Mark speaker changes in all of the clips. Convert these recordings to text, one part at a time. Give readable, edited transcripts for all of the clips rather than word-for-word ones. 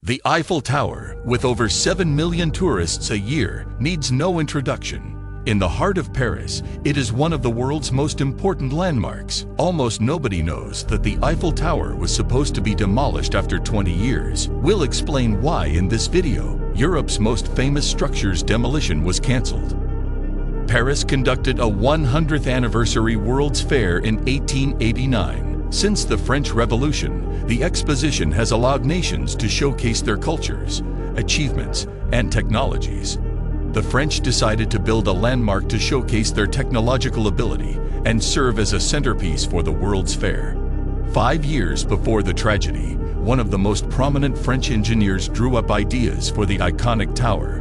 Speaker 1: The Eiffel Tower, with over 7 million tourists a year, needs no introduction. In the heart of Paris, it is one of the world's most important landmarks. Almost nobody knows that the Eiffel Tower was supposed to be demolished after 20 years. We'll explain why in this video. Europe's most famous structure's demolition was cancelled. Paris conducted a 100th anniversary World's Fair in 1889. Since the French Revolution, the exposition has allowed nations to showcase their cultures, achievements, and technologies. The French decided to build a landmark to showcase their technological ability and serve as a centerpiece for the World's Fair. 5 years before the tragedy, one of the most prominent French engineers drew up ideas for the iconic tower.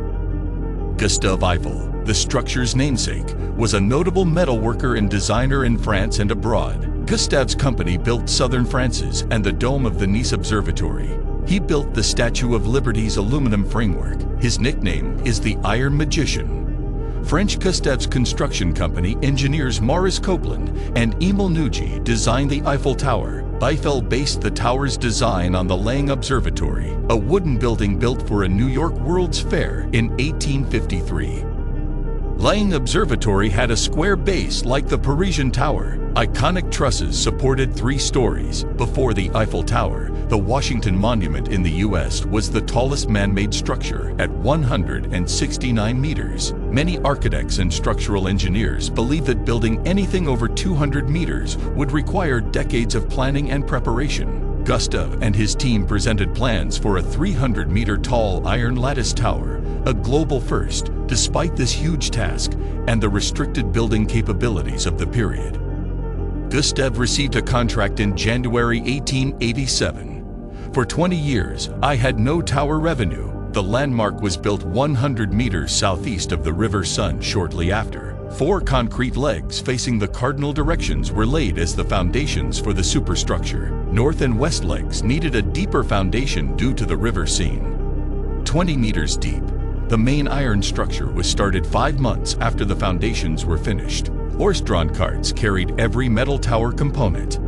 Speaker 1: Gustave Eiffel, the structure's namesake, was a notable metalworker and designer in France and abroad. Gustave's company built southern France's and the dome of the Nice Observatory. He built the Statue of Liberty's aluminum framework. His nickname is the Iron Magician. French Gustave's construction company engineers Maurice Copeland and Emile Nougy designed the Eiffel Tower. Eiffel based the tower's design on the Lange Observatory, a wooden building built for a New York World's Fair in 1853. Lange Observatory had a square base like the Parisian Tower. Iconic trusses supported 3 stories. Before the Eiffel Tower, the Washington Monument in the U.S. was the tallest man-made structure at 169 meters. Many architects and structural engineers believe that building anything over 200 meters would require decades of planning and preparation. Gustave and his team presented plans for a 300-meter-tall iron lattice tower, a global first, despite this huge task and the restricted building capabilities of the period. Gustave received a contract in January 1887. For 20 years, I had no tower revenue. The landmark was built 100 meters southeast of the River Sun shortly after. 4 concrete legs facing the cardinal directions were laid as the foundations for the superstructure. North and west legs needed a deeper foundation due to the river scene. 20 meters deep, the main iron structure was started 5 months after the foundations were finished. Horse-drawn carts carried every metal tower component.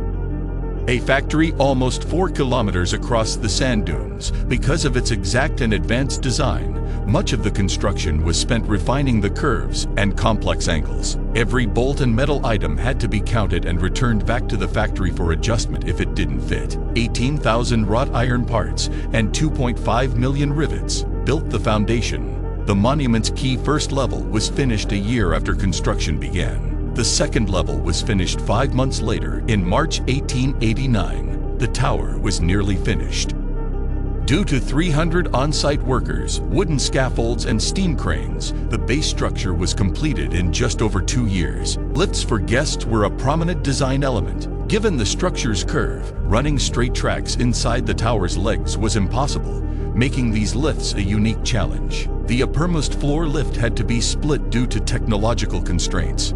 Speaker 1: A factory almost 4 kilometers across the sand dunes. Because of its exact and advanced design, much of the construction was spent refining the curves and complex angles. Every bolt and metal item had to be counted and returned back to the factory for adjustment if it didn't fit. 18,000 wrought iron parts and 2.5 million rivets built the foundation. The monument's key first level was finished a year after construction began. The second level was finished 5 months later, in March 1889. The tower was nearly finished. Due to 300 on-site workers, wooden scaffolds, and steam cranes, the base structure was completed in just over 2 years. Lifts for guests were a prominent design element. Given the structure's curve, running straight tracks inside the tower's legs was impossible, making these lifts a unique challenge. The uppermost floor lift had to be split due to technological constraints.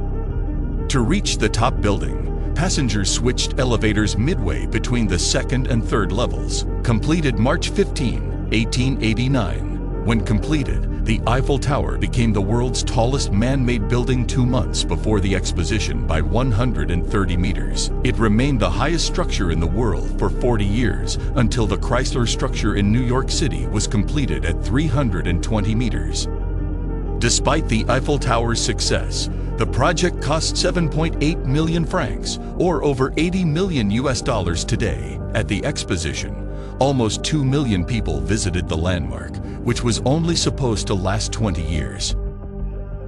Speaker 1: To reach the top building, passengers switched elevators midway between the second and third levels. Completed March 15, 1889. When completed, the Eiffel Tower became the world's tallest man-made building 2 months before the exposition by 130 meters. It remained the highest structure in the world for 40 years until the Chrysler structure in New York City was completed at 320 meters. Despite the Eiffel Tower's success, the project cost 7.8 million francs, or over 80 million US dollars today. At the exposition, almost 2 million people visited the landmark, which was only supposed to last 20 years.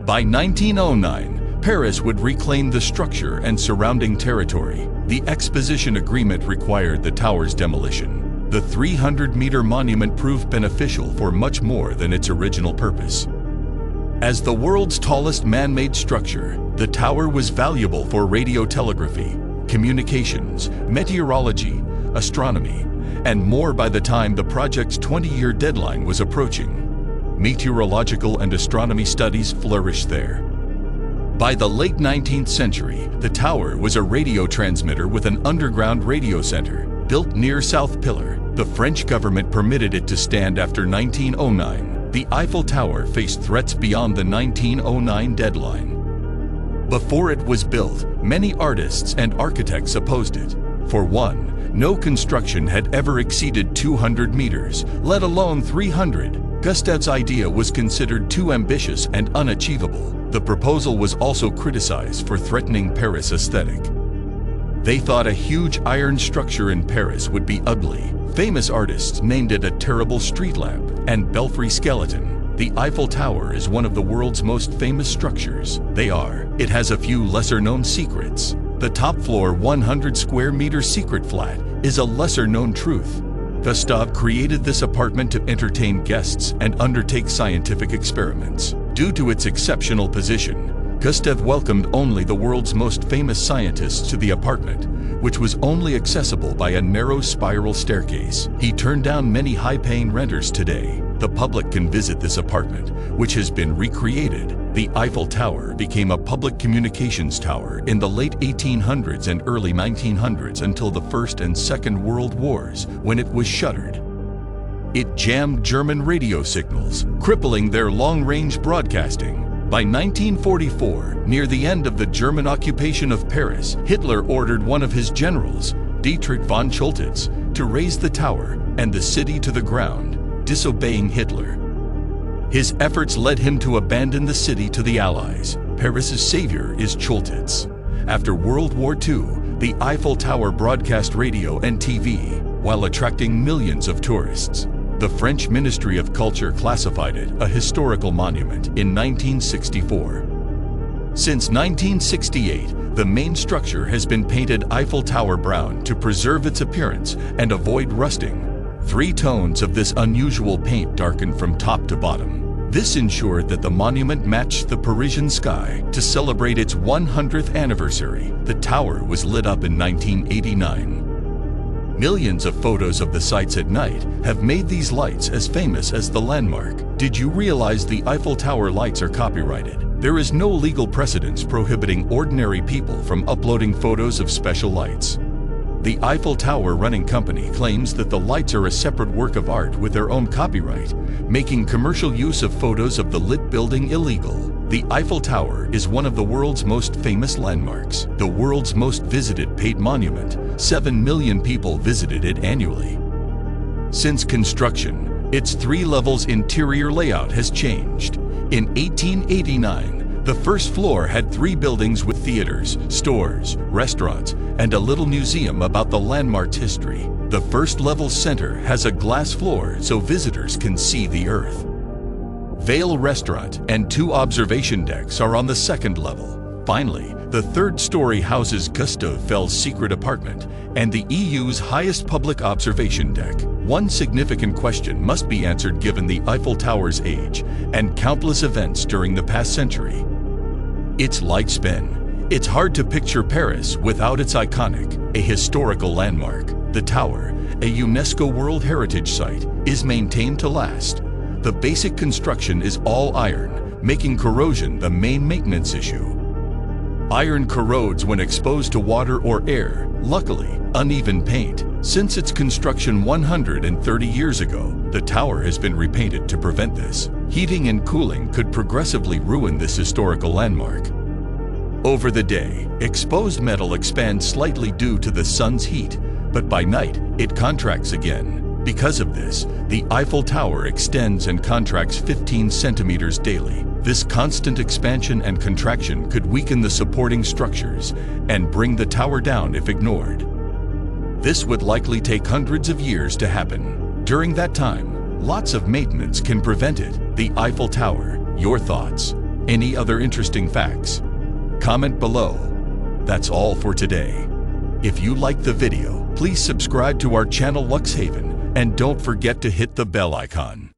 Speaker 1: By 1909, Paris would reclaim the structure and surrounding territory. The exposition agreement required the tower's demolition. The 300-meter monument proved beneficial for much more than its original purpose. As the world's tallest man-made structure, the tower was valuable for radiotelegraphy, communications, meteorology, astronomy, and more by the time the project's 20-year deadline was approaching. Meteorological and astronomy studies flourished there. By the late 19th century, the tower was a radio transmitter with an underground radio center. Built near South Pillar, the French government permitted it to stand after 1909. The Eiffel Tower faced threats beyond the 1909 deadline. Before it was built, many artists and architects opposed it. For one, No construction had ever exceeded 200 meters, let alone 300. Gustave's idea was considered too ambitious and unachievable. The proposal was also criticized for threatening Paris' aesthetic. They thought a huge iron structure in Paris would be ugly. Famous artists named it a terrible street lamp and belfry skeleton. The Eiffel Tower is one of the world's most famous structures. It has a few lesser-known secrets. The top floor 100 square meter secret flat is a lesser-known truth. Gustave created this apartment to entertain guests and undertake scientific experiments. Due to its exceptional position, Gustave welcomed only the world's most famous scientists to the apartment, which was only accessible by a narrow spiral staircase. He turned down many high-paying renters today. The public can visit this apartment, which has been recreated. The Eiffel Tower became a public communications tower in the late 1800s and early 1900s until the First and Second World Wars, when it was shuttered. It jammed German radio signals, crippling their long-range broadcasting. By 1944, near the end of the German occupation of Paris, Hitler ordered one of his generals, Dietrich von Choltitz, to raise the tower and the city to the ground, disobeying Hitler. His efforts led him to abandon the city to the Allies. Paris's savior is Choltitz. After World War II, the Eiffel Tower broadcast radio and TV, while attracting millions of tourists. The French Ministry of Culture classified it a historical monument in 1964. Since 1968, the main structure has been painted Eiffel Tower brown to preserve its appearance and avoid rusting. 3 tones of this unusual paint darkened from top to bottom. This ensured that the monument matched the Parisian sky. To celebrate its 100th anniversary, the tower was lit up in 1989. Millions of photos of the sights at night have made these lights as famous as the landmark. Did you realize the Eiffel Tower lights are copyrighted? There is no legal precedence prohibiting ordinary people from uploading photos of special lights. The Eiffel Tower running company claims that the lights are a separate work of art with their own copyright, making commercial use of photos of the lit building illegal. The Eiffel Tower is one of the world's most famous landmarks, the world's most visited paid monument. 7 million people visited it annually. Since construction, its 3 levels interior layout has changed. In 1889, the first floor had 3 buildings with theaters, stores, restaurants, and a little museum about the landmark's history. The first level center has a glass floor so visitors can see the earth. Vale Restaurant and 2 observation decks are on the second level. Finally, the 3rd story houses Gustave Eiffel's secret apartment and the EU's highest public observation deck. One significant question must be answered given the Eiffel Tower's age and countless events during the past century. Its lifespan. It's hard to picture Paris without its iconic, a historical landmark. The tower, a UNESCO World Heritage Site, is maintained to last. The basic construction is all iron, making corrosion the main maintenance issue. Iron corrodes when exposed to water or air. Luckily, uneven paint. Since its construction 130 years ago, the tower has been repainted to prevent this. Heating and cooling could progressively ruin this historical landmark. Over the day, exposed metal expands slightly due to the sun's heat, but by night, it contracts again. Because of this, the Eiffel Tower extends and contracts 15 centimeters daily. This constant expansion and contraction could weaken the supporting structures and bring the tower down if ignored. This would likely take hundreds of years to happen. During that time, lots of maintenance can prevent it. The Eiffel Tower. Your thoughts? Any other interesting facts? Comment below. That's all for today. If you liked the video, please subscribe to our channel Luxe and don't forget to hit the bell icon.